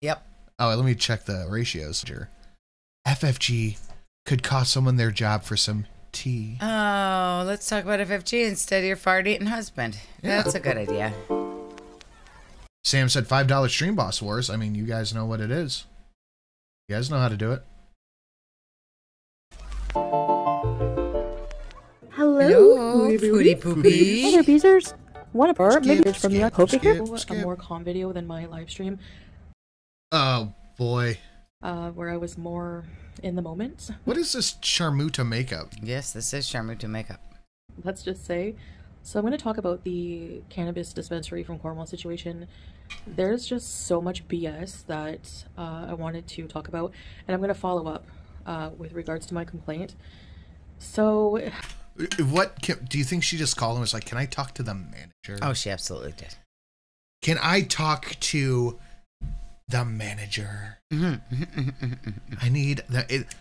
Yep. Oh, let me check the ratios. FFG could cost someone their job for some tea. Oh, let's talk about FFG instead of your fart-eating husband. Yeah. That's a good idea. Sam said $5 Stream Boss Wars. I mean, you guys know what it is. You guys know how to do it. Hello, Foodie Poopy. Hey there, Beezers. Want a burp? Maybe it's from you. Hope here. A more calm video than my live stream. Oh, boy. Where I was more in the moment. What is this Charmuta makeup? Yes, this is Charmuta makeup. Let's just say. So I'm going to talk about the cannabis dispensary from Cornwall situation. There's just so much BS that I wanted to talk about, and I'm going to follow up with regards to my complaint. So, what do you think she just called and was like, "Can I talk to the manager?" Oh, she absolutely did. Can I talk to the manager? I need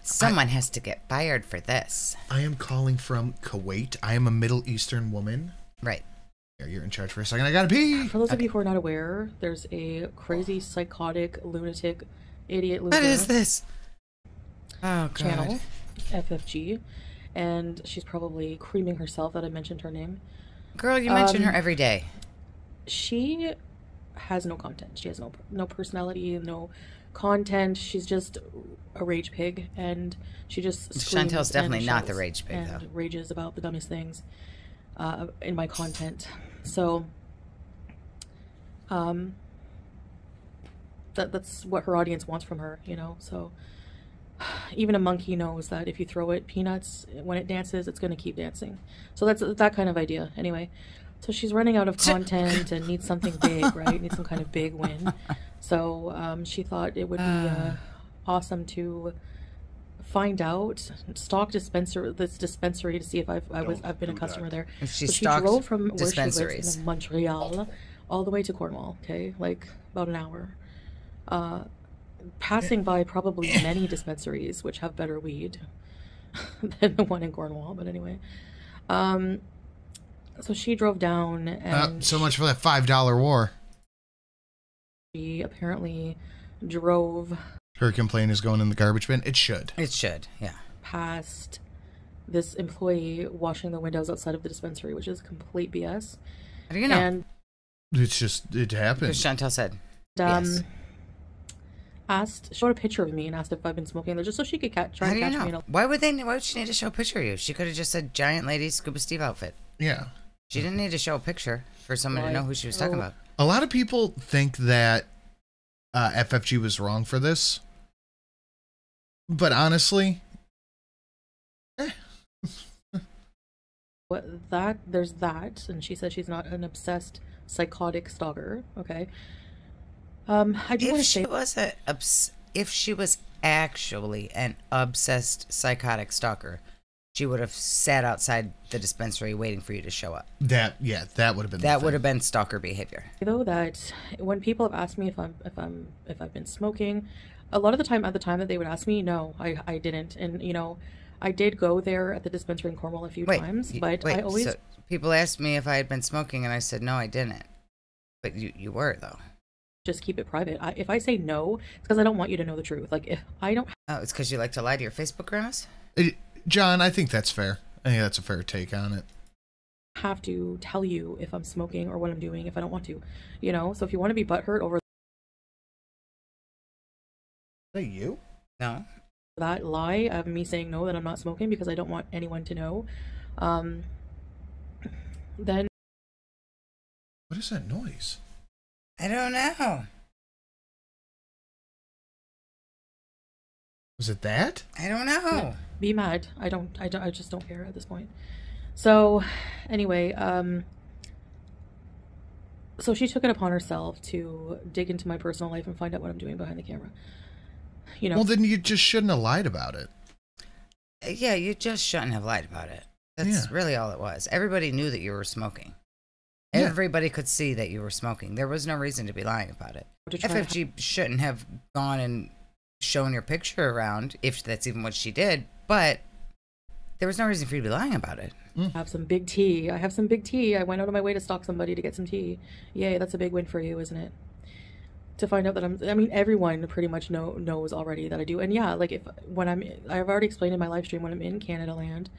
someone has to get fired for this. I am calling from Kuwait. I am a Middle Eastern woman. Right. Here, you're in charge for a second. I gotta pee. For those of you who are not aware, there's a crazy, psychotic, lunatic, idiot loser. What is this? Oh, God. Channel, FFG, and she's probably creaming herself that I mentioned her name. Girl, you mention her every day. She has no content. She has no personality, no content. She's just a rage pig, and she just Chantel's definitely not the rage pig, and though. Rages about the dumbest things in my content. So that's what her audience wants from her, you know. So even a monkey knows that if you throw it peanuts when it dances, it's going to keep dancing. So that's that kind of idea. Anyway, so she's running out of content and needs something big, right? Needs some kind of big win. So she thought it would be awesome to find out, stalk this dispensary to see if I've been a customer there. If she so she stalked drove from where she dispensaries lives in Montreal all the way to Cornwall. Okay, like about an hour. Passing by probably many dispensaries which have better weed than the one in Cornwall, but anyway. So she drove down and so much for that $5 war. She apparently drove. Her complaint is going in the garbage bin. It should. It should, yeah. Past this employee washing the windows outside of the dispensary, which is complete BS. How do you know? And it's just, it happened. Because Chantel said. Yes. Showed a picture of me and asked if I've been smoking there just so she could try to catch me. Why would she need to show a picture of you? She could have just said giant lady Scuba Steve outfit. Yeah. She didn't need to show a picture for someone to know who she was talking about. A lot of people think that FFG was wrong for this. But honestly, there's that, and she said she's not an obsessed psychotic stalker. Okay. I do want to say, if she was actually an obsessed psychotic stalker, she would have sat outside the dispensary waiting for you to show up. That would have been stalker behavior. Though that when people have asked me if I've been smoking, a lot of the time at the time that they would ask me, no, I didn't, and you know, I did go there at the dispensary in Cornwall a few times, but I always so people asked me if I had been smoking, and I said no, I didn't. But you were though. Just keep it private. If I say no, it's because I don't want you to know the truth. Like if I don't. Oh, it's because you like to lie to your Facebook grandmas? John, I think that's fair. I think that's a fair take on it. Have to tell you if I'm smoking or what I'm doing if I don't want to, you know. So if you want to be butthurt over you no that lie of me saying no, that I'm not smoking because I don't want anyone to know, then what is that noise? I don't know. Was it that? I don't know. Yeah. Be mad. I just don't care at this point. So anyway, so she took it upon herself to dig into my personal life and find out what I'm doing behind the camera. You know. Well, then you just shouldn't have lied about it. Yeah, you just shouldn't have lied about it. That's really all it was. Everybody knew that you were smoking. Yeah. Everybody could see that you were smoking. There was no reason to be lying about it. FFG shouldn't have gone and shown your picture around, if that's even what she did, but there was no reason for you to be lying about it. I have some big tea. I have some big tea. I went out of my way to stalk somebody to get some tea. Yay, that's a big win for you, isn't it? to find out that I mean, everyone pretty much knows already that I do. And yeah, like I've already explained in my live stream when I'm in Canada land.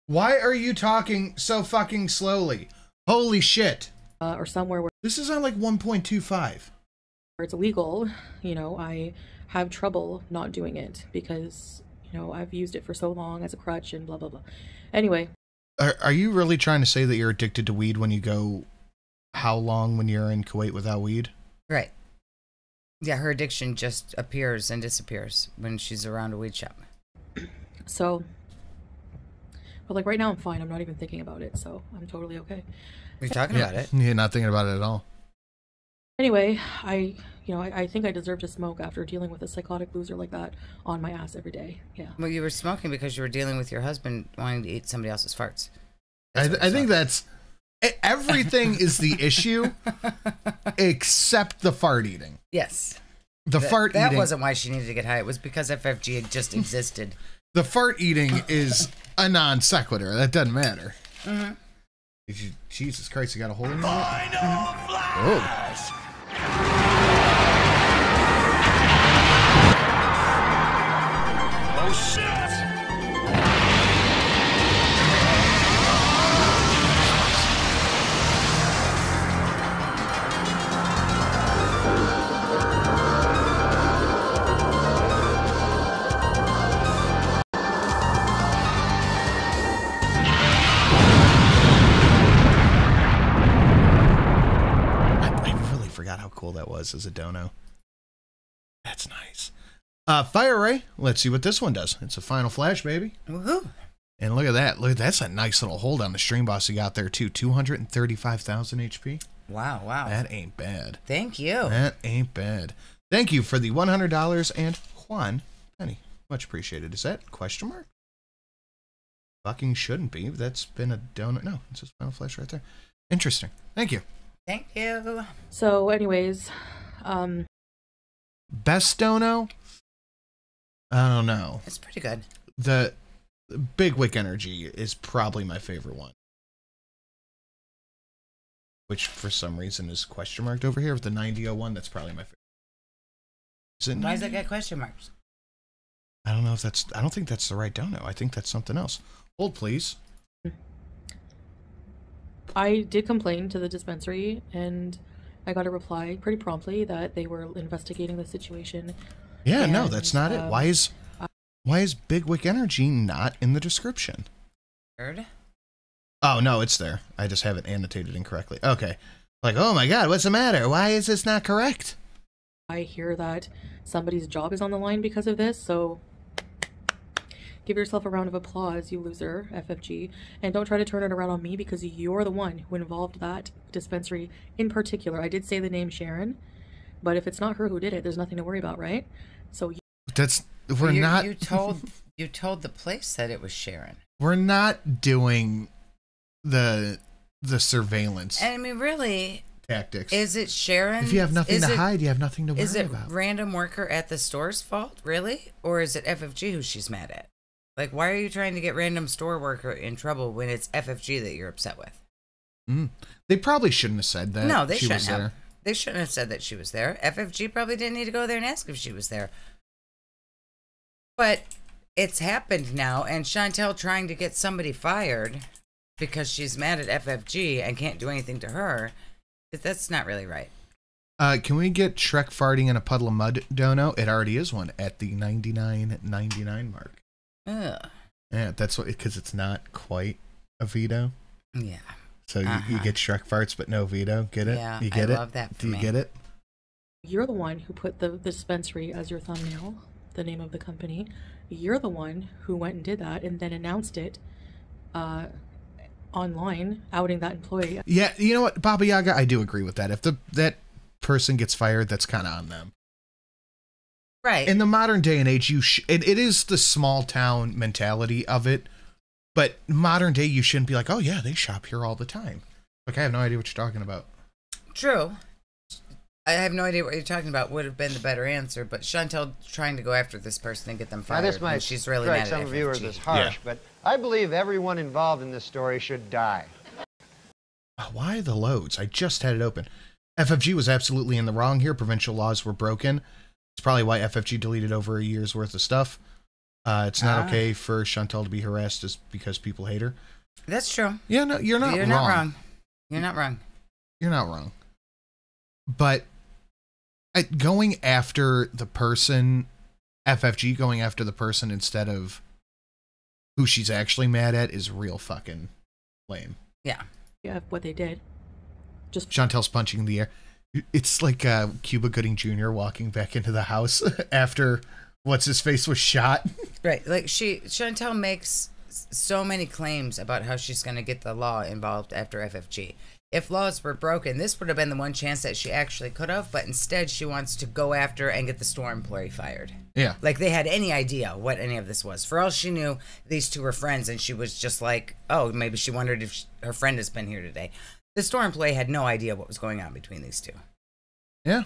Why are you talking so fucking slowly? Holy shit. Or somewhere where this is on like 1.25. Where it's illegal, you know, I have trouble not doing it because, you know, I've used it for so long as a crutch and blah, blah, blah. Anyway. Are you really trying to say that you're addicted to weed when you go how long when you're in Kuwait without weed? Right. Yeah, her addiction just appears and disappears when she's around a weed shop. So, but like right now I'm fine. I'm not even thinking about it, so I'm totally okay. You're talking about it. You're not thinking about it at all. Anyway, I think I deserve to smoke after dealing with a psychotic loser like that on my ass every day. Yeah. Well, you were smoking because you were dealing with your husband wanting to eat somebody else's farts. I think that's... Everything is the issue except the fart eating. Yes. Fart eating. That wasn't why she needed to get high. It was because FFG had just existed. The fart eating is a non sequitur. That doesn't matter. Mm-hmm. Jesus Christ, you got a hole in it? Final flash! Oh shit! How cool that was as a dono. That's nice. Fire Ray, let's see what this one does. It's a final flash, baby. Woohoo. And look at that. Look, that's a nice little hold on the stream boss you got there too. 235,000 HP. Wow, wow. That ain't bad. Thank you. That ain't bad. Thank you for the $100 and Juan penny. Much appreciated. Is that question mark? Fucking shouldn't be. That's been a donut. No, it's just final flash right there. Interesting. Thank you. Thank you. So anyways, best dono? I don't know. It's pretty good. The Big Wick Energy is probably my favorite one. Which for some reason is question marked over here with the 9001. That's probably my favorite. Is it Why does that got question marks? I don't know if that's... I don't think that's the right dono. I think that's something else. Hold, please. I did complain to the dispensary, and I got a reply pretty promptly that they were investigating the situation. Yeah, no, that's not it. Why is Big Wick Energy not in the description? Heard? Oh, no, it's there. I just have it annotated incorrectly. Okay. Like, oh my god, what's the matter? Why is this not correct? I hear that somebody's job is on the line because of this, so give yourself a round of applause, you loser, FFG. And don't try to turn it around on me because you're the one who involved that dispensary in particular. I did say the name Sharon, but if it's not her who did it, there's nothing to worry about, right? So you told the place that it was Sharon. We're not doing the surveillance. I mean, really, tactics. Is it Sharon? If you have nothing to hide, you have nothing to worry about. Is it random worker at the store's fault, really? Or is it FFG who she's mad at? Like, why are you trying to get random store worker in trouble when it's FFG that you're upset with? They probably shouldn't have said that. No, they shouldn't have. They shouldn't have said that she was there. FFG probably didn't need to go there and ask if she was there. But it's happened now, and Chantel trying to get somebody fired because she's mad at FFG and can't do anything to her, that's not really right. Can we get Shrek farting in a puddle of mud dono? It already is one at the 99.99 mark. Ugh. Yeah, that's what, because it's not quite a veto. Yeah. So you get Shrek farts, but no veto. Get it? Yeah, you get I it? love that. Do you get it? You're the one who put the dispensary as your thumbnail, the name of the company. You're the one who went and did that and then announced it online, outing that employee. Yeah, you know what, Baba Yaga, I do agree with that. If that person gets fired, that's kind of on them. Right. In the modern day and age, it is the small town mentality of it, but modern day, you shouldn't be like, oh yeah, they shop here all the time. Like, I have no idea what you're talking about. True. I have no idea what you're talking about would have been the better answer, but Chantel trying to go after this person and get them fired. Now, this might she's really strike mad some at viewers as harsh, but I believe everyone involved in this story should die. Why the loads? I just had it open. FFG was absolutely in the wrong here. Provincial laws were broken. It's probably why FFG deleted over a year's worth of stuff. It's not okay for Chantal to be harassed just because people hate her. That's true. Yeah, no, you're not wrong. Not wrong. You're not wrong. You're not wrong. But going after the person, FFG going after the person instead of who she's actually mad at is real fucking lame. Yeah, what they did. Just Chantel's punching in the air. It's like Cuba Gooding Jr. walking back into the house after what's-his-face was shot. Right. Like, Chantel makes so many claims about how she's going to get the law involved after FFG. If laws were broken, this would have been the one chance that she actually could have, but instead she wants to go after and get the store employee fired. Yeah. Like, they had any idea what any of this was. For all she knew, these two were friends, and she was just like, oh, maybe she wondered if her friend has been here today. The store employee had no idea what was going on between these two. Yeah.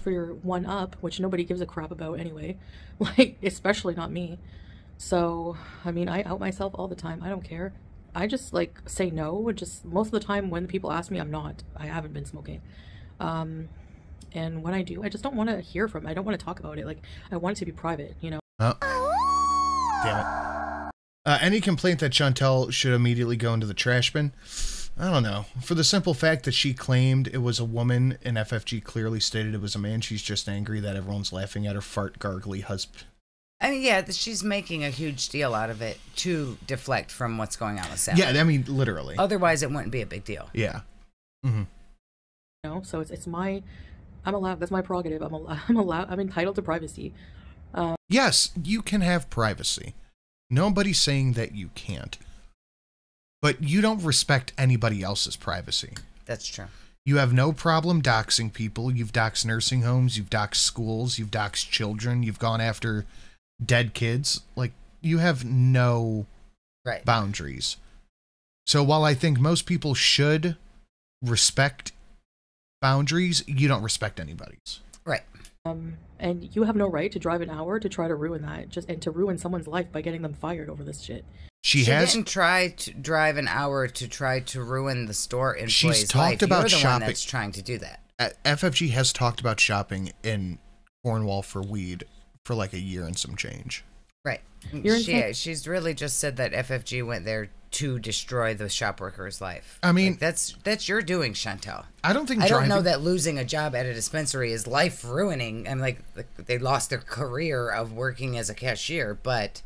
For your one-up, which nobody gives a crap about anyway. Like, especially not me. So, I mean, I out myself all the time. I don't care. I just, like, say no. Just most of the time when people ask me, I haven't been smoking. And when I do, I just don't want to hear from it. I don't want to talk about it. Like, I want it to be private, you know? Damn it. Any complaint that Chantel should immediately go into the trash bin? I don't know. For the simple fact that she claimed it was a woman and FFG clearly stated it was a man, she's just angry that everyone's laughing at her fart gargly husband. I mean, yeah, she's making a huge deal out of it to deflect from what's going on with Sally. Yeah, I mean, literally. Otherwise, it wouldn't be a big deal. Yeah. Mm-hmm. You know, so it's my, I'm allowed, that's my prerogative. I'm entitled to privacy. Yes, you can have privacy. Nobody's saying that you can't. But you don't respect anybody else's privacy. That's true. You have no problem doxing people. You've doxed nursing homes. You've doxed schools. You've doxed children. You've gone after dead kids. Like, you have no boundaries. So while I think most people should respect boundaries, you don't respect anybody's. Right. And you have no right to drive an hour to try to ruin that, and to ruin someone's life by getting them fired over this shit. She didn't try to drive an hour to try to ruin the store employee's life. She's talked about You're the shopping. one that's trying to do that. FFG has talked about shopping in Cornwall for weed for like a year and some change. Right. She's really just said that FFG went there to destroy the shop worker's life. I mean, like, that's your doing, Chantel. I don't know that losing a job at a dispensary is life ruining, and like they lost their career of working as a cashier, but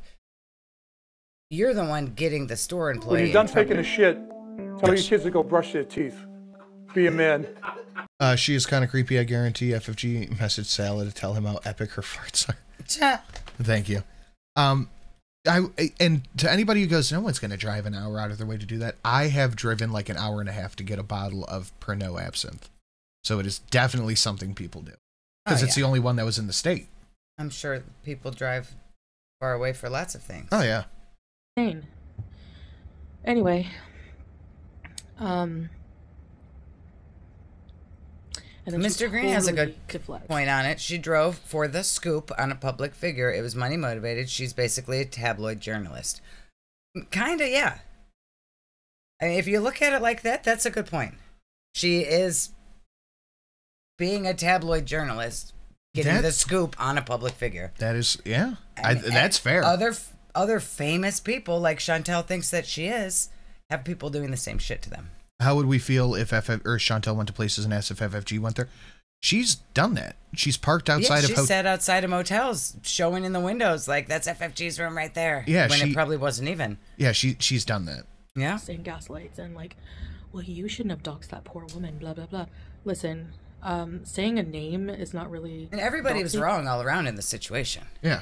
you're the one getting the store employee. When you're done taking a shit, tell your kids to go brush their teeth. Be a man. She is kind of creepy, I guarantee. FFG messaged Sally to tell him how epic her farts are. Thank you. And to anybody who goes, no one's going to drive an hour out of their way to do that. I have driven like an hour and a half to get a bottle of Pernod absinthe. So it is definitely something people do. Because it's the only one that was in the state. I'm sure people drive far away for lots of things. Oh, yeah. Anyway, and Mr. Green has a good point on it. She drove for the scoop on a public figure. It was money motivated. She's basically a tabloid journalist. Kinda, yeah. I mean, if you look at it like that, that's a good point. She is being a tabloid journalist, getting the scoop on a public figure. That is, yeah. That's fair. Other famous people, like Chantel thinks that she is, have people doing the same shit to them. How would we feel if Chantel went to places and asked if FFG went there? She's done that. She's parked outside of hotels. She sat outside of motels, showing in the windows, like, that's FFG's room right there. Yeah, when it probably wasn't even. Yeah, she's done that. Yeah. Saying gaslights and like, well, you shouldn't have doxed that poor woman, blah, blah, blah. Listen, saying a name is not really... And everybody was wrong all around in the situation. Yeah.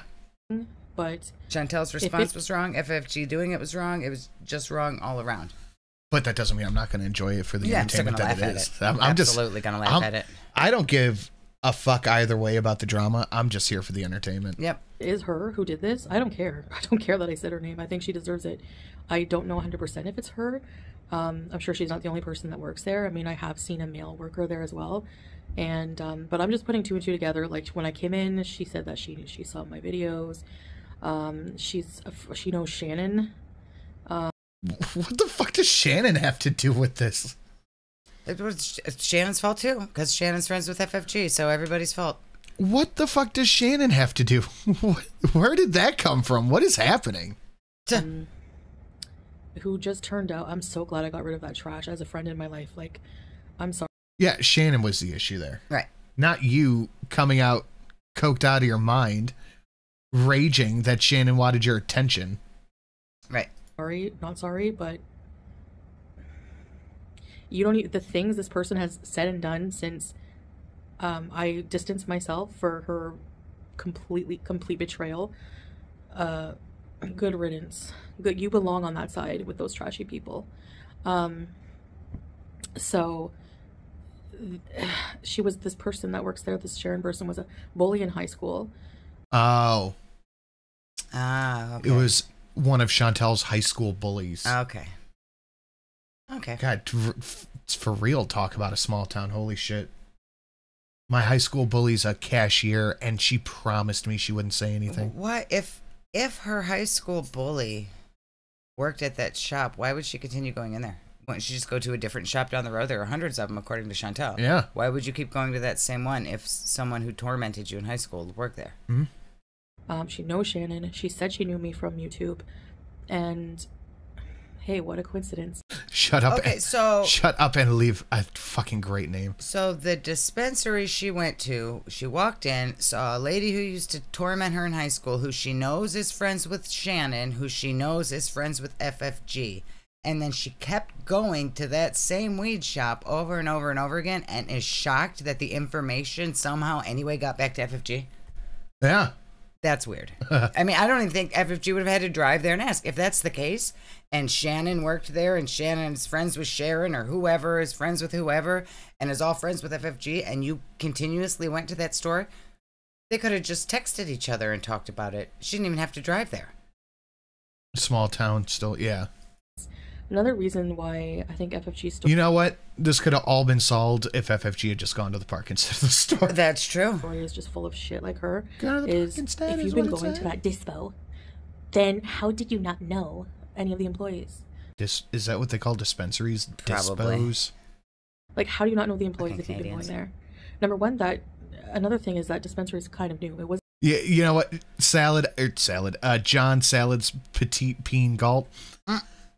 But... Chantel's response was wrong. FFG doing it was wrong. It was just wrong all around. But that doesn't mean I'm not going to enjoy it for the entertainment that it is. I'm absolutely going to laugh at it. I don't give a fuck either way about the drama. I'm just here for the entertainment. Yep. It is her who did this. I don't care. I don't care that I said her name. I think she deserves it. I don't know 100% if it's her. I'm sure she's not the only person that works there. I mean, I have seen a male worker there as well. And but I'm just putting two and two together. Like, when I came in, she said that she saw my videos. She knows Shannon. What the fuck does Shannon have to do with this? It was Shannon's fault too, because Shannon's friends with FFG, so everybody's fault. What the fuck does Shannon have to do? Where did that come from? What is happening? Who just turned out, I'm so glad I got rid of that trash as a friend in my life. Like, I'm sorry. Yeah, Shannon was the issue there. Right. Not you coming out coked out of your mind, raging that Shannon wanted your attention. Right. Sorry, not sorry, but you don't need the things this person has said and done since I distanced myself for her complete betrayal. Good riddance. Good, you belong on that side with those trashy people. So she was this person that works there. This Sharon person was a bully in high school. Oh. Okay. It was one of Chantel's high school bullies. Okay. Okay. God, it's for real talk about a small town. Holy shit. My high school bully's a cashier, and she promised me she wouldn't say anything. What if her high school bully worked at that shop? Why would she continue going in there? Wouldn't she just go to a different shop down the road? There are hundreds of them, according to Chantel. Yeah. Why would you keep going to that same one if someone who tormented you in high school worked there? Mm-hmm. She knows Shannon. She said she knew me from YouTube, and hey, what a coincidence. Shut up. Okay, so shut up and leave. A fucking great name. So the dispensary she went to, she walked in, saw a lady who used to torment her in high school, who she knows is friends with Shannon, who she knows is friends with FFG. And then she kept going to that same weed shop over and over and over again, and is shocked that the information somehow anyway got back to FFG. Yeah. That's weird. I mean, I don't even think FFG would have had to drive there and ask. If that's the case, and Shannon worked there, and Shannon is friends with Sharon, or whoever is friends with whoever, and is all friends with FFG, and you continuously went to that store, they could have just texted each other and talked about it. She didn't even have to drive there. Small town still, yeah. Another reason why I think FFG still... You know what? This could have all been solved if FFG had just gone to the park instead of the store. That's true. ...story is just full of shit like her. Go to the is park instead, if you've been going to that dispo, then how did you not know any of the employees? Is that what they call dispensaries? Probably. Dispos? Like, how do you not know the employees Fucking if you've been going Canadians. there? Number one, another thing is that dispensary is kind of new. It was... Yeah, you know what? John Salad's Petite Peen Galt.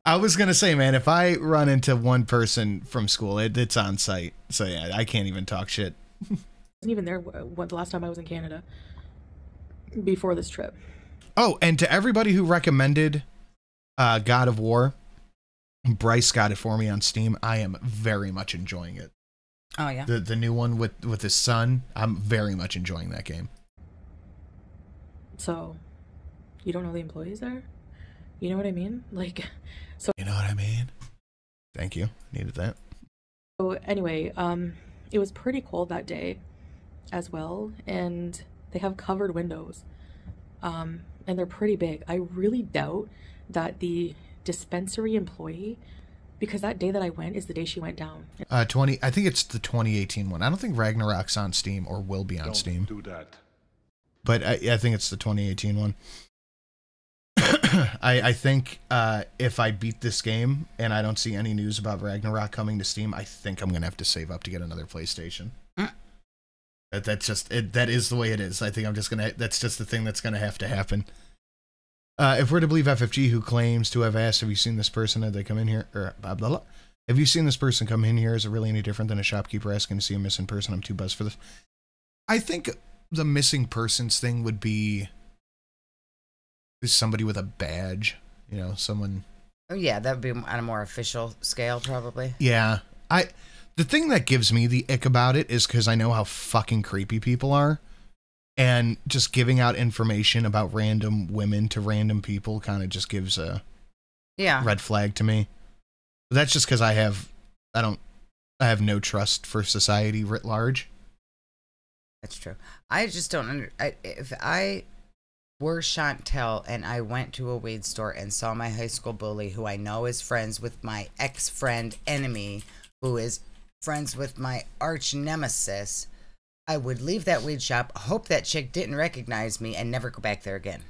I was going to say, man, if I run into one person from school, it's on site. So, yeah, I can't even talk shit. I wasn't even there the last time I was in Canada before this trip. Oh, and to everybody who recommended God of War, Bryce got it for me on Steam. I am very much enjoying it. Oh, yeah? The new one with his son, I'm very much enjoying that game. So, you don't know the employees there? You know what I mean? Like... So, you know what I mean? Thank you. Needed that. So anyway, it was pretty cold that day as well, and they have covered windows, and they're pretty big. I really doubt that the dispensary employee, because that day that I went is the day she went down. I think it's the 2018 one. I don't think Ragnarok's on Steam or will be on Steam. Don't do that. But I think it's the 2018 one. I think if I beat this game and I don't see any news about Ragnarok coming to Steam, I think I'm going to have to save up to get another PlayStation. That's just it. That is the way it is. I think I'm just going to... That's just the thing that's going to have to happen. If we're to believe FFG, who claims to have asked, have you seen this person? Did they come in here? Or blah, blah, blah. Have you seen this person come in here? Is it really any different than a shopkeeper asking to see a missing person? I'm too buzzed for this. I think the missing persons thing would be... somebody with a badge, you know, someone. Oh, yeah, that would be on a more official scale, probably. Yeah. The thing that gives me the ick about it is because I know how fucking creepy people are. And just giving out information about random women to random people kind of just gives a red flag to me. But that's just because I have no trust for society writ large. That's true. I just don't if I were Chantel and I went to a weed store and saw my high school bully, who I know is friends with my ex-friend enemy, who is friends with my arch nemesis, I would leave that weed shop, hope that chick didn't recognize me, and never go back there again.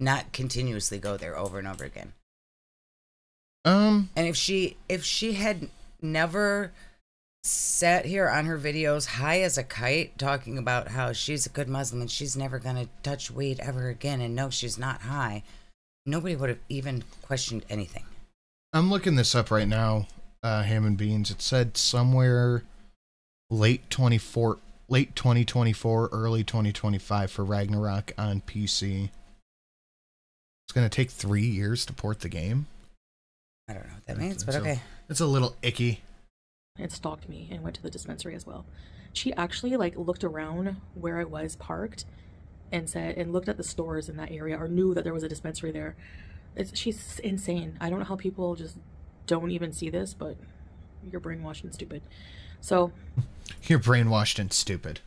Not continuously go there over and over again. And if she had never sat here on her videos high as a kite talking about how she's a good Muslim and she's never going to touch weed ever again, and no, she's not high, nobody would have even questioned anything. I'm looking this up right now, Ham and Beans. It said somewhere late 2024, early 2025 for Ragnarok on PC. It's going to take 3 years to port the game. I don't know what that means, but okay. It's a little icky. And stalked me and went to the dispensary as well. She actually like looked around where I was parked and said, and looked at the stores in that area, or knew that there was a dispensary there. She's insane. I don't know how people just don't even see this, but you're brainwashed and stupid. So you're brainwashed and stupid.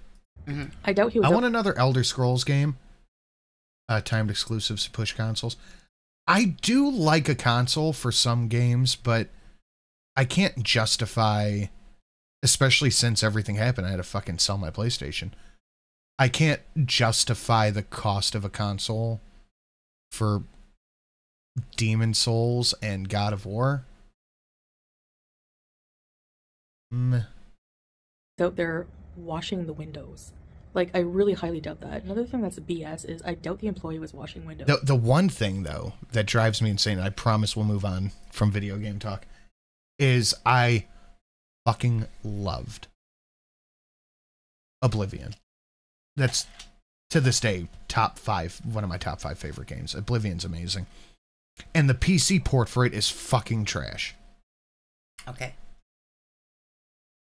Mm-hmm. I doubt he was. I want another Elder Scrolls game. Timed exclusives to push consoles. I do like a console for some games, but I can't justify, especially since everything happened, I had to fucking sell my PlayStation. I can't justify the cost of a console for Demon Souls and God of War. Out there washing the windows. Like, I really highly doubt that. Another thing that's BS is I doubt the employee was washing windows. The one thing, though, that drives me insane, and I promise we'll move on from video game talk, is I fucking loved Oblivion. That's, to this day, one of my top 5 favorite games. Oblivion's amazing. And the PC port for it is fucking trash. Okay.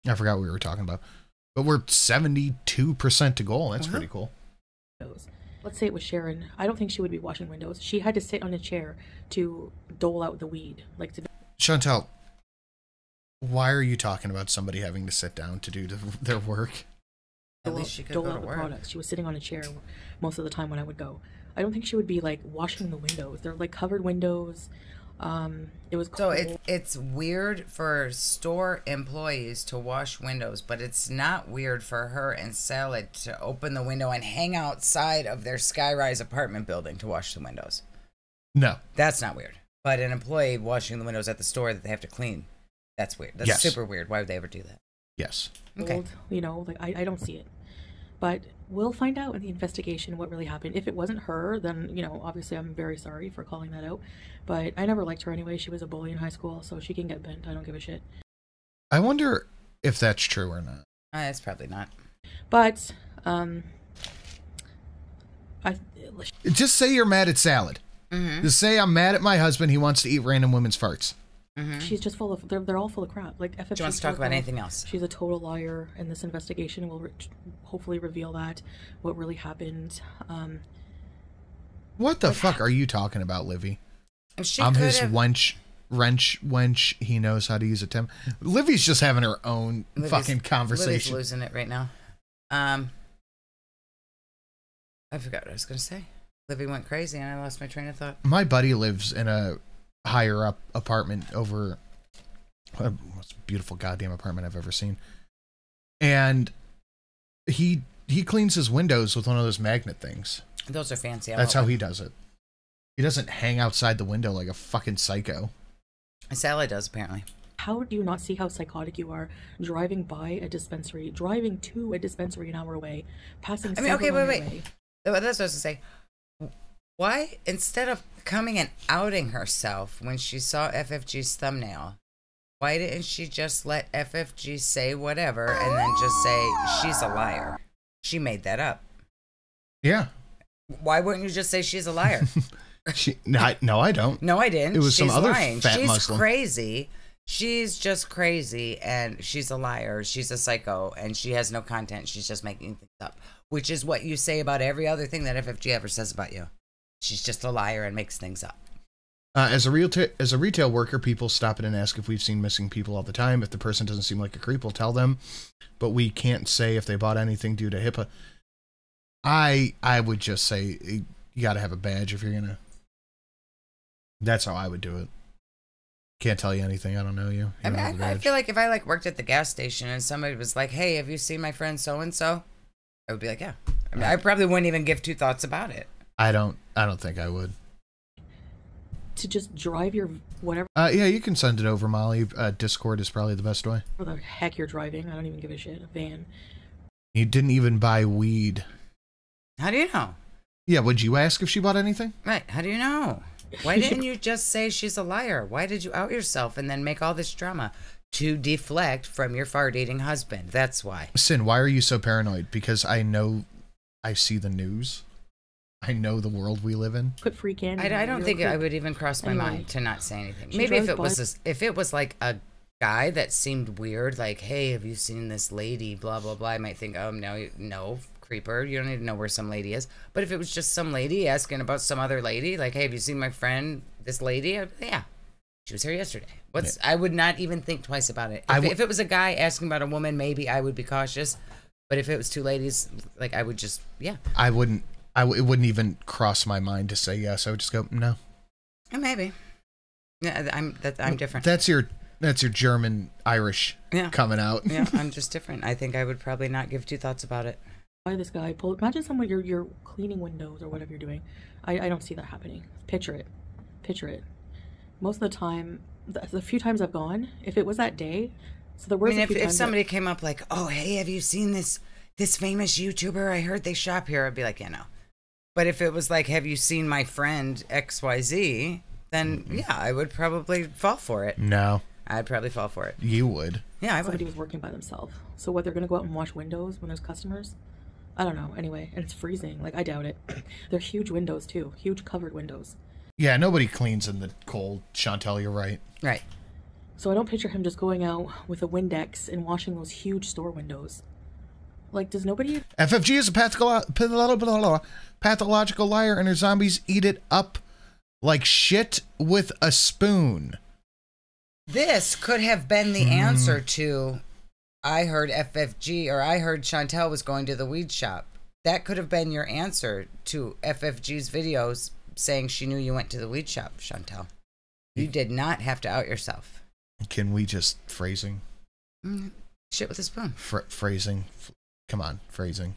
I forgot what we were talking about. But we're 72% to goal. That's pretty cool. Let's say it was Sharon. I don't think she would be washing windows. She had to sit on a chair to dole out the weed. Chantal, why are you talking about somebody having to sit down to do their work? At least she could dole go to out the work. products. She was sitting on a chair most of the time when I would go. I don't think she would be like washing the windows. They're like covered windows. It was cold. So it's weird for store employees to wash windows, but it's not weird for her and Salad to open the window and hang outside of their skyrise apartment building to wash the windows. No. That's not weird. But an employee washing the windows at the store that they have to clean, that's weird. That's super weird. Why would they ever do that? Yes. Okay. You know, like I don't see it. But we'll find out in the investigation what really happened. If it wasn't her, then, you know, obviously I'm very sorry for calling that out. But I never liked her anyway. She was a bully in high school, so she can get bent. I don't give a shit. I wonder if that's true or not. It's probably not. But, just say you're mad at Salad. Mm-hmm. Just say I'm mad at my husband. He wants to eat random women's farts. Mm-hmm. She's just full of, they're all full of crap. Like, FFG. She wants to talk about anything else. She's a total liar, and this investigation will hopefully reveal what really happened. What the fuck are you talking about, Livy? She I'm his wench. He knows how to use a temp. Livy's just having her own fucking conversation. Livy's losing it right now. I forgot what I was going to say. Livy went crazy, and I lost my train of thought. My buddy lives in a higher up apartment over the most beautiful goddamn apartment I've ever seen. And he cleans his windows with one of those magnet things. Those are fancy. That's how he does it. He doesn't hang outside the window like a fucking psycho. Sally does, apparently. How do you not see how psychotic you are driving by a dispensary, driving to a dispensary an hour away, passing okay, wait. away? That's what I was going to say. Why, instead of coming and outing herself when she saw FFG's thumbnail, why didn't she just let FFG say whatever and then just say she's a liar? She made that up. Yeah. Why wouldn't you just say she's a liar? No, I don't. No, I didn't. It was she's some other lying. fat She's Muslim. crazy. She's just crazy, and she's a liar. She's a psycho, and she has no content. She's just making things up, which is what you say about every other thing that FFG ever says about you. She's just a liar and makes things up. As a retail worker, people stop in and ask if we've seen missing people all the time. If the person doesn't seem like a creep, we'll tell them, but we can't say if they bought anything due to HIPAA. I would just say you got to have a badge if you're gonna. That's how I would do it. Can't tell you anything. I don't know you. I mean, I feel like if I worked at the gas station and somebody was like, "Hey, have you seen my friend so and so?" I would be like, "Yeah." I mean, I probably wouldn't even give two thoughts about it. I don't think I would. to just drive your whatever. Yeah, you can send it over, Molly. Discord is probably the best way. Or the heck you're driving. I don't even give a shit. A van. You didn't even buy weed. How do you know? Yeah, would you ask if she bought anything? Right. How do you know? Why didn't you just say she's a liar? Why did you out yourself and then make all this drama? To deflect from your fart-eating husband. That's why. Sin, why are you so paranoid? Because I know I see the news. I know the world we live in. Put free candy. I don't think I would even cross my mind to not say anything. Maybe if it was like a guy that seemed weird, like, hey, have you seen this lady? Blah blah blah. I might think, oh no, creeper. You don't need to know where some lady is. But if it was just some lady asking about some other lady, like, hey, have you seen my friend, this lady? Yeah, she was here yesterday. I would not even think twice about it. If it was a guy asking about a woman, maybe I would be cautious. But if it was two ladies, like, I would just, yeah. I wouldn't. It wouldn't even cross my mind to say yes. I would just go no. Maybe. Yeah, I'm different. That's your German Irish coming out. Yeah, I'm just different. I think I would probably not give two thoughts about it. Why this guy pulled? Imagine someone you're cleaning windows or whatever you're doing. I don't see that happening. Picture it. Most of the time, the few times I've gone, if it was that day, so there were. If somebody came up like, oh hey, have you seen this famous YouTuber? I heard they shop here. I'd be like, yeah, no. But if it was like, have you seen my friend XYZ? Then yeah, I would probably fall for it. No. I'd probably fall for it. You would. Yeah, I would. Somebody was working by themselves. So what, they're going to go out and wash windows when there's customers? I don't know. Anyway, and it's freezing. Like, I doubt it. They're huge windows, too. Huge covered windows. Yeah, nobody cleans in the cold. Chantel, you're right. Right. So I don't picture him just going out with a Windex and washing those huge store windows. Like, does nobody... FFG is a pathological liar, and her zombies eat it up like shit with a spoon. This could have been the answer to, I heard FFG, or I heard Chantel was going to the weed shop. That could have been your answer to FFG's videos saying she knew you went to the weed shop, Chantel. You did not have to out yourself. Can we just phrasing? Shit with a spoon. Phrasing. Come on, phrasing.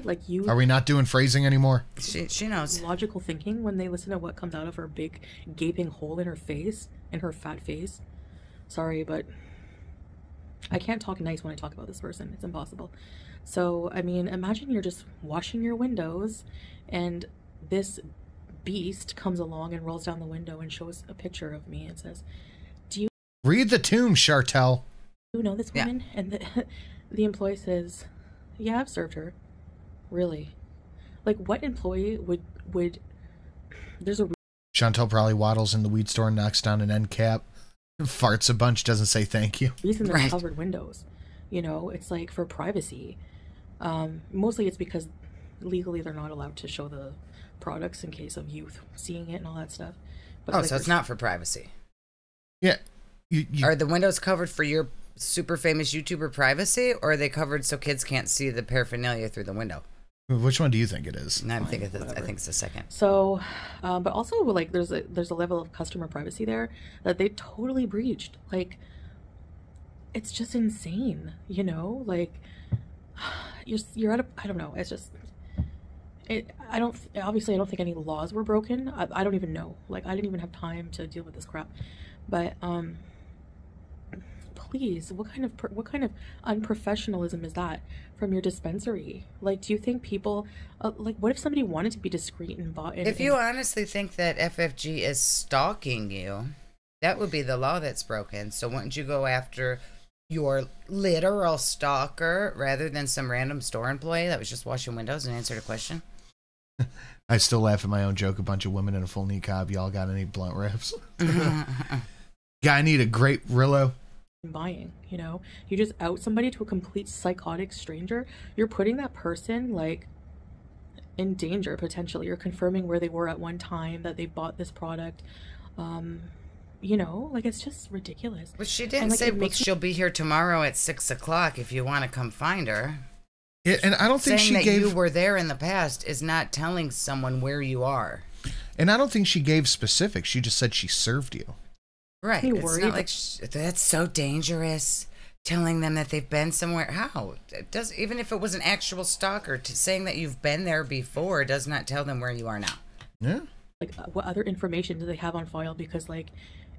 Like you. Are we not doing phrasing anymore? She knows. Logical thinking when they listen to what comes out of her big gaping hole in her face, in her fat face. Sorry, but I can't talk nice when I talk about this person. It's impossible. So, I mean, imagine you're just washing your windows and this beast comes along and rolls down the window and shows a picture of me and says, do you read the tomb, Chartel? Do you know this woman? Yeah. And the employee says, yeah, I've served her. Really? Like, what employee would there's a... Chantel probably waddles in the weed store and knocks down an end cap, farts a bunch, doesn't say thank you. Reason they're covered windows. You know, it's like for privacy. Mostly it's because legally they're not allowed to show the products in case of youth seeing it and all that stuff. But like, so it's not for privacy. Yeah. Are the windows covered for your super famous YouTuber privacy, or are they covered so kids can't see the paraphernalia through the window? Which one do you think it is? I think it's the second. So, but also like there's a level of customer privacy there that they totally breached. Like, it's just insane, you know. Like, you're at a, I don't know. It's just, I don't think any laws were broken. I don't even know. Like, I didn't even have time to deal with this crap. But please, what kind of unprofessionalism is that from your dispensary? Like, do you think people like, what if somebody wanted to be discreet and bought? If you honestly think that FFG is stalking you, that would be the law that's broken. So wouldn't you go after your literal stalker rather than some random store employee that was just washing windows and answered a question? I still laugh at my own joke. A bunch of women in a full niqab. Y'all got any blunt wraps? Guy need a grape Rillo. Buying, you know, you just out somebody to a complete psychotic stranger. You're putting that person like in danger potentially. You're confirming where they were at one time, that they bought this product. You know, like, it's just ridiculous. But she didn't say she'll be here tomorrow at 6 o'clock if you want to come find her. Yeah, and I don't think she gave... Saying that you were there in the past is not telling someone where you are. And I don't think she gave specifics. She just said she served you. Right. It's not like that's so dangerous. Telling them that they've been somewhere. How? It does, even if it was an actual stalker, saying that you've been there before does not tell them where you are now. Yeah. like what other information do they have on file, because like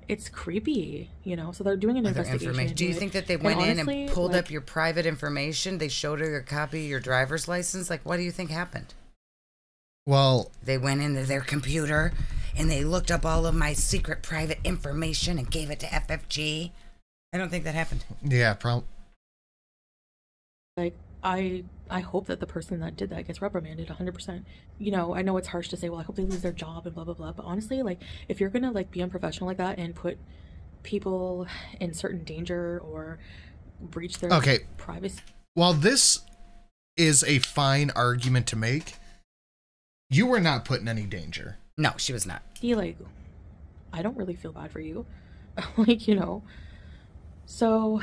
it's creepy, you know. So they're doing an investigation. Do you think that they went in and pulled up your private information? They showed her a copy of your driver's license? Like, what do you think happened? Well, they went into their computer and they looked up all of my secret private information and gave it to FFG. I don't think that happened. Yeah, probably. Like, I hope that the person that did that gets reprimanded 100%. You know, I know it's harsh to say, well, I hope they lose their job and blah, blah, blah. But honestly, like, if you're going to, like, be unprofessional like that and put people in certain danger or breach their privacy. While this is a fine argument to make, you were not put in any danger. No, she was not. Like, I don't really feel bad for you. Like, you know. So,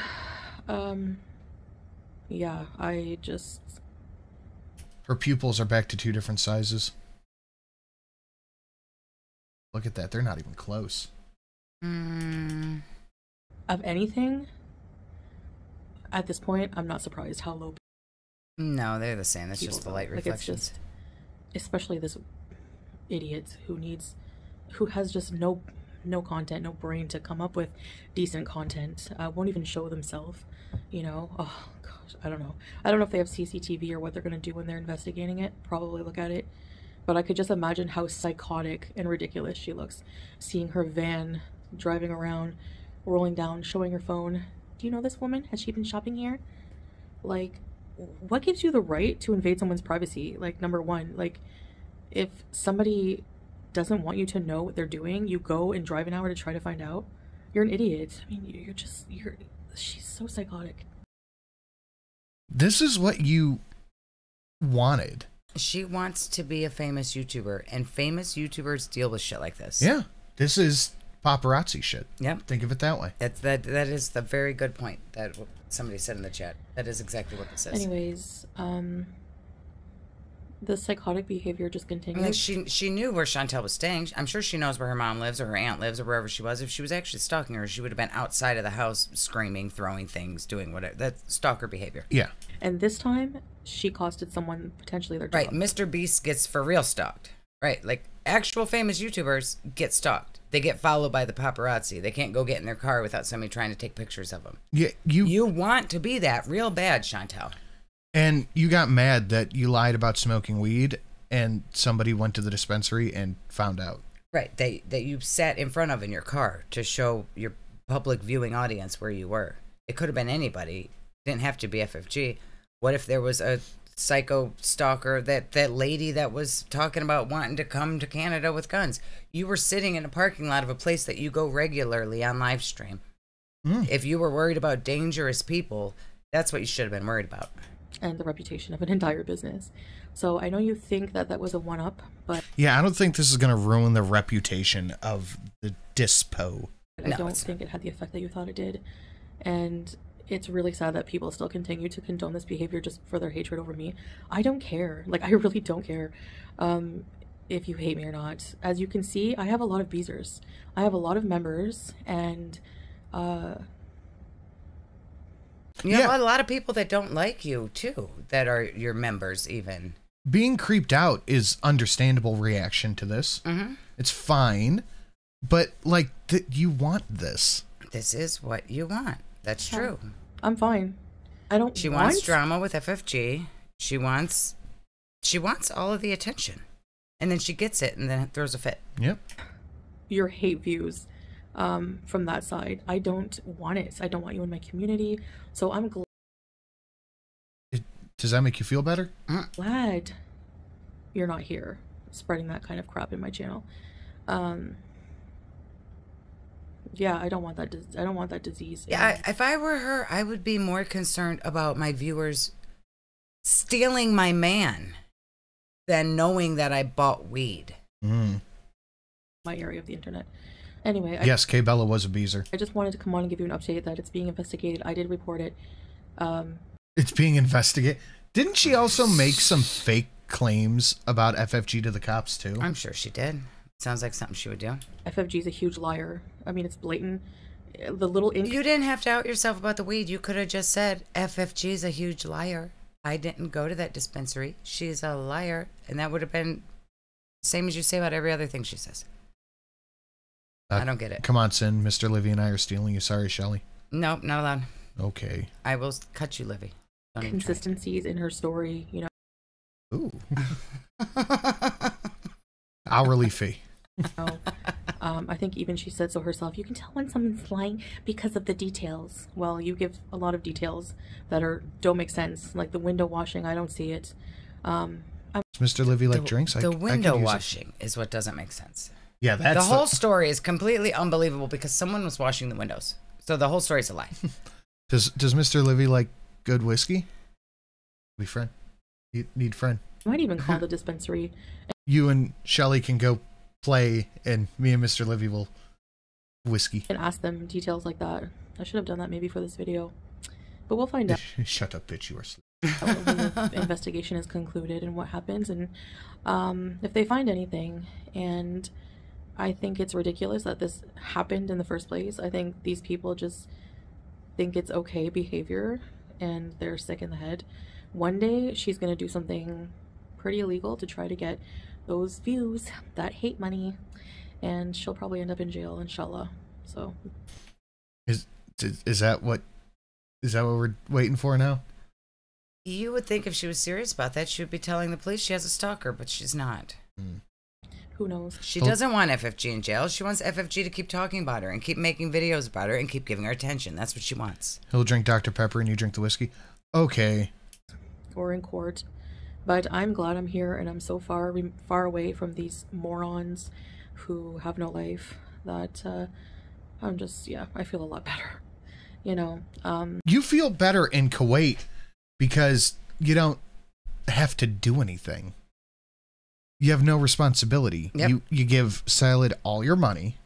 yeah, I just... Her pupils are back to 2 different sizes. Look at that. They're not even close. Of anything, at this point, I'm not surprised how low... No, they're the same. That's just the light reflections. Like, it's just, especially this idiot who has just no content, no brain to come up with decent content. Won't even show themselves, you know. Oh gosh, I don't know if they have CCTV or what they're gonna do when they're investigating it. Probably look at it, but I could just imagine how psychotic and ridiculous she looks, seeing her van driving around, rolling down, showing her phone. Do you know this woman? Has she been shopping here? Like, what gives you the right to invade someone's privacy? Like, number one, like, if somebody doesn't want you to know what they're doing, you go and drive an hour to try to find out. You're an idiot. I mean, she's so psychotic. This is what you wanted. She wants to be a famous YouTuber, and famous YouTubers deal with shit like this. Yeah, this is paparazzi shit. Yep. Think of it that way. That is the very good point that somebody said in the chat. That is exactly what this is. Anyways, the psychotic behavior just continues. Like she knew where Chantel was staying. I'm sure she knows where her mom lives or her aunt lives or wherever she was. If she was actually stalking her, she would have been outside of the house screaming, throwing things, doing whatever. That's stalker behavior. Yeah. And this time, she costed someone potentially their job. Right. Mr. Beast gets for real stalked. Right. Like, actual famous YouTubers get stalked. They get followed by the paparazzi. They can't go get in their car without somebody trying to take pictures of them. Yeah, you want to be that real bad, Chantel. And you got mad that you lied about smoking weed and somebody went to the dispensary and found out. Right. That you sat in front of in your car to show your public viewing audience where you were. It could have been anybody. It didn't have to be FFG. What if there was a psycho stalker, that lady that was talking about wanting to come to Canada with guns? You were sitting in a parking lot of a place that you go regularly on live stream. If you were worried about dangerous people, that's what you should have been worried about. And the reputation of an entire business. So I know you think that was a one-up, but... Yeah, I don't think this is going to ruin the reputation of the dispo. I don't think it had the effect that you thought it did. And it's really sad that people still continue to condone this behavior just for their hatred over me. I don't care. Like, I really don't care if you hate me or not. As you can see, I have a lot of beezers. I have a lot of members, and... You have a lot of people that don't like you, too, that are your members, even. Being creeped out is understandable reaction to this. It's fine, but, like, you want this. This is what you want. That's true. I'm fine. She wants drama with FFG. She wants all of the attention. And then she gets it and then throws a fit. Yep. Your hate views. From that side, I don't want it. I don't want you in my community. So I'm glad. Does that make you feel better? Glad you're not here spreading that kind of crap in my channel. Yeah, I don't want that. I don't want that disease. Yeah, if I were her, I would be more concerned about my viewers stealing my man than knowing that I bought weed. My area of the internet. Anyway, yes, K Bella was a beezer. I just wanted to come on and give you an update that it's being investigated. I did report it. It's being investigated. Didn't she also make some fake claims about FFG to the cops too? I'm sure she did. Sounds like something she would do. FFG's a huge liar. I mean, it's blatant. The little you didn't have to out yourself about the weed. You could have just said FFG's a huge liar. I didn't go to that dispensary. She's a liar, and that would have been Same as you say about every other thing she says. I don't get it. Come on, Sin. Mr. Livy and I are stealing you. Sorry, Shelly. Nope, not allowed. Okay. I will cut you, Livy. Don't even try. Consistencies in her story, you know. Ooh. Hourly fee. I think even she said so herself. You can tell when someone's lying because of the details. Well, you give a lot of details that don't make sense, like the window washing. I don't see it. Does Mr. Livy like drinks? The window washing is what doesn't make sense. Yeah, that's the whole story is completely unbelievable because someone was washing the windows. So the whole story is a lie. Does Mr. Livy like good whiskey? We friend. You need friend. I might even call the dispensary. You and Shelly can go play, and me and Mr. Livy will whiskey. And ask them details like that. I should have done that maybe for this video. But we'll find out. Shut up, bitch. You are asleep. When the investigation is concluded and what happens. And if they find anything, and I think it's ridiculous that this happened in the first place. I think these people just think it's okay behavior, and they're sick in the head. One day, she's going to do something pretty illegal to try to get those views that hate money, and she'll probably end up in jail, inshallah. So is that what we're waiting for now? You would think if she was serious about that, she would be telling the police she has a stalker, but she's not. Who knows? She doesn't want FFG in jail. She wants FFG to keep talking about her and keep making videos about her and keep giving her attention. That's what she wants. He'll drink Dr. Pepper and you drink the whiskey? Okay. Or in court. But I'm glad I'm here, and I'm so far away from these morons who have no life that I'm just, yeah, I feel a lot better. You know, you feel better in Kuwait because you don't have to do anything. You have no responsibility. Yep. You give Salad all your money.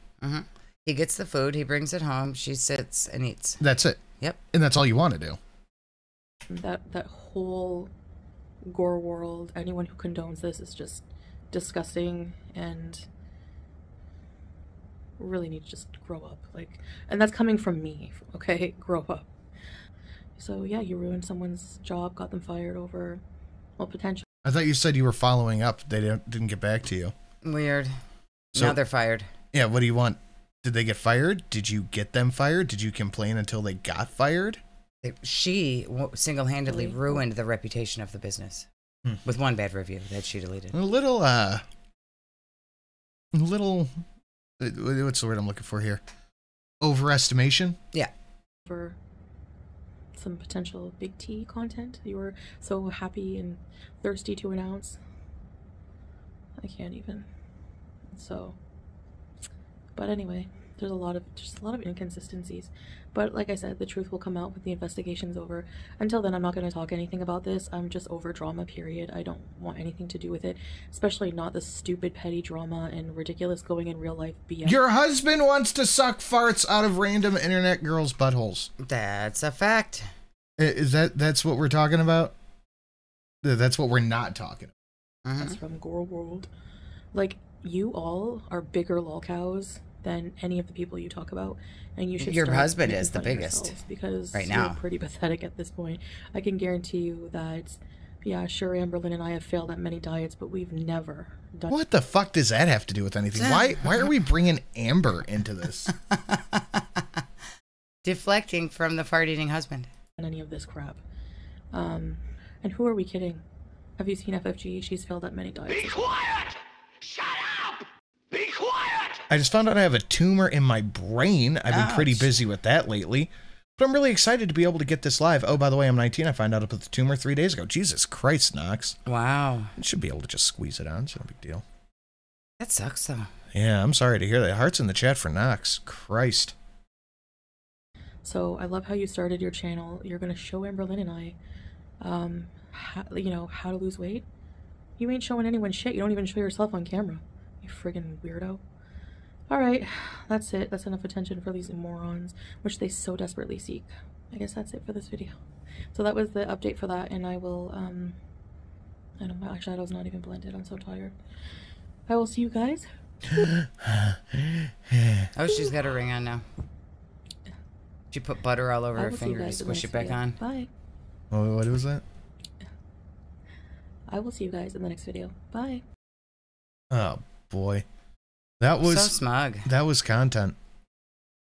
He gets the food, he brings it home, she sits and eats. That's it. Yep. And that's all you want to do. That whole gore world, anyone who condones this is just disgusting, and really need to just grow up. Like, and that's coming from me, okay? Grow up. So yeah, you ruined someone's job, got them fired over, well, potential. I thought you said you were following up. They didn't get back to you. Weird. So, now they're fired. Yeah, what do you want? Did they get fired? Did you get them fired? Did you complain until they got fired? She single-handedly ruined the reputation of the business with one bad review that she deleted. A little, what's the word I'm looking for here? Overestimation? Yeah. For some potential big T content you were so happy and thirsty to announce. I can't even. So, but anyway, there's just a lot of inconsistencies. But like I said, the truth will come out when the investigation's over. Until then, I'm not going to talk anything about this. I'm just over drama, period. I don't want anything to do with it, especially not the stupid petty drama and ridiculous going in real life BS. Your husband wants to suck farts out of random internet girls' buttholes. That's a fact. That's what we're talking about? That's what we're not talking about. That's from Gore World. Like, you all are bigger lolcows than any of the people you talk about, and you should. Your husband is the biggest because right now. You're pretty pathetic at this point. I can guarantee you that. Yeah, sure, Amberlynn and I have failed at many diets, but we've never done. What the fuck does that have to do with anything? Why are we bringing Amber into this? Deflecting from the fart-eating husband. Any of this crap. And who are we kidding? Have you seen FFG? She's failed at many diets. Be quiet! Shut up! Be quiet! I just found out I have a tumor in my brain. I've been pretty busy with that lately. But I'm really excited to be able to get this live. Oh, by the way, I'm 19. I found out about the tumor 3 days ago. Jesus Christ, Knox. Wow. I should be able to just squeeze it on. It's no big deal. That sucks, though. Yeah, I'm sorry to hear that. Hearts in the chat for Knox. Christ. So I love how you started your channel. You're going to show Amberlynn and I, how to lose weight. You ain't showing anyone shit. You don't even show yourself on camera. You friggin' weirdo. Alright, that's it. That's enough attention for these morons, which they so desperately seek. I guess that's it for this video. So that was the update for that, and I will, I know my eyeshadow's not even blended. I'm so tired. I will see you guys. Oh, she's got her ring on now. She put butter all over her finger to squish it back on. Bye. What was that? I will see you guys in the next video. Bye. Oh boy, that was so smug. That was content.